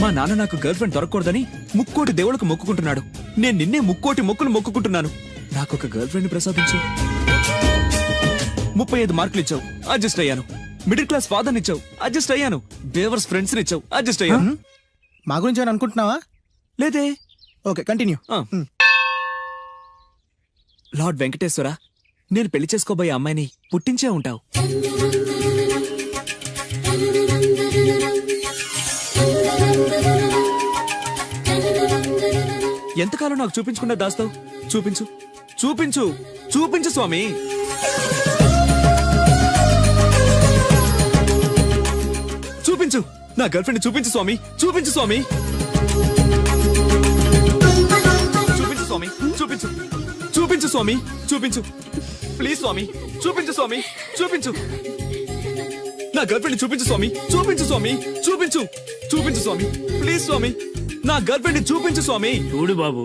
మా నాన్న నాకు గర్ల్ ఫ్రెండ్ దొరకకూడదని ముక్కోటి దేవుళ్ళకు మొక్కుకుంటున్నాడు. నేను నిన్నే ముక్కోటి మొక్కులు మొక్కుకుంటున్నాను. నాకొక గర్ల్ ఫ్రెండ్ ప్రసాదించు. 35 మార్కులు ఇచ్చావు, అడ్జస్ట్ అయ్యాను. మిడిల్ క్లాస్ ఫాదర్ ఇచ్చావు, అడ్జస్ట్ అయ్యాను. బేవర్స్ ఫ్రెండ్స్ ఇచ్చావు, అడ్జస్ట్ అయ్యాను. మా గురించి ఏమైనా అనుకుంటున్నావా? లేదే. Okay, continue. లార్డ్ వెంకటేశ్వర, నేను పెళ్లి చేసుకోబోయే అమ్మాయిని పుట్టించే ఉంటావు. ఎంతకాలం నాకు చూపించకుండా దాస్తావు? చూపించు, చూపించు, చూపించు స్వామి. చూపించు, నా గర్ల్ ఫ్రెండ్ చూపించు స్వామి. చూపించు స్వామి. చూపించు స్వామి. చూపించు, చూపించు స్వామి. చూపించు ప్లీజ్ స్వామి. చూపించు స్వామి. చూపించు, నా గర్ల్ ఫ్రెండ్ చూపించు స్వామి. చూపించు స్వామి. చూపించు, చూపించు స్వామి. ప్లీజ్ స్వామి, నా గర్ల్ ఫ్రెండ్ చూపించు స్వామి. చూడు బాబు,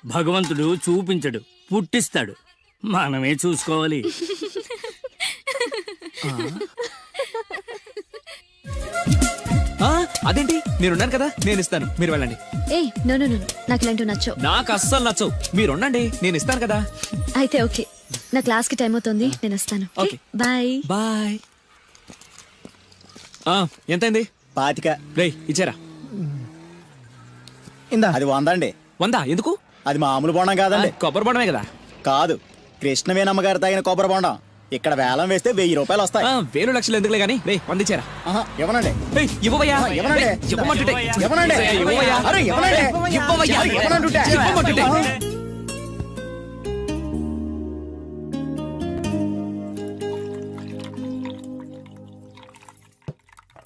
భగవంతుడు చూపించడు, పుట్టిస్తాడు. మనమే చూసుకోవాలి. అదేంటి, నేనున్నాను కదా, నేను ఇస్తాను, మీరు వెళ్ళండి. ఏయ్ నో నో నో, నాకు ఇలాంటివి నచ్చవు. నాకు అస్సలు నచ్చవు. మీరుండండి, నేను ఇస్తాను కదా. అయితే ఓకే, నా క్లాస్ కి టైం అవుతుంది, నేను వస్తాను. ఓకే. Bye bye. ఎంతైంది? 25. రే ఇచ్చారా? ఇందా. అది 100 అండి. 100 ఎందుకు? అది మామూలు బోండం కాదండి. కొబ్బరి బొండమే కదా. కాదు, కృష్ణవేణమ్మ గారు తాగిన కొబ్బరి బోండం. ఇక్కడ వేలం వేస్తే 1000 రూపాయలు వస్తాయి. 1000 లక్షలు ఎందుకులే గానీ, రే 100 ఇచ్చారా? ఇవ్వనండి. ఇవ్వవయ్యా. ఇవ్వనండి. ఇవ్వమంటుంటే. ఇవ్వనండి. ఇవ్వవయ్యా. అరే, ఇవ్వనండి. ఇవ్వవయ్యా. ఇవ్వనంటుంటే. ఇవ్వమంటుంటే.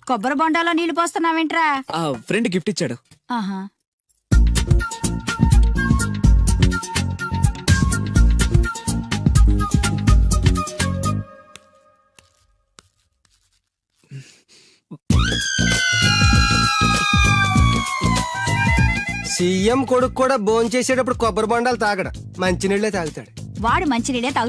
కొబ్బరి బొండాలో నీళ్లు పోస్తున్నావేంట్రా? ఫ్రెండ్ గిఫ్ట్ ఇచ్చాడు. ఆహా. సీఎం కొడుకు కూడా భోంచేసేటప్పుడు కొబ్బరి బొండాలు తాగడం, మంచినీళ్ళే తాగుతాడు. వాడు మంచినీళ్ళే తాగుతాడు.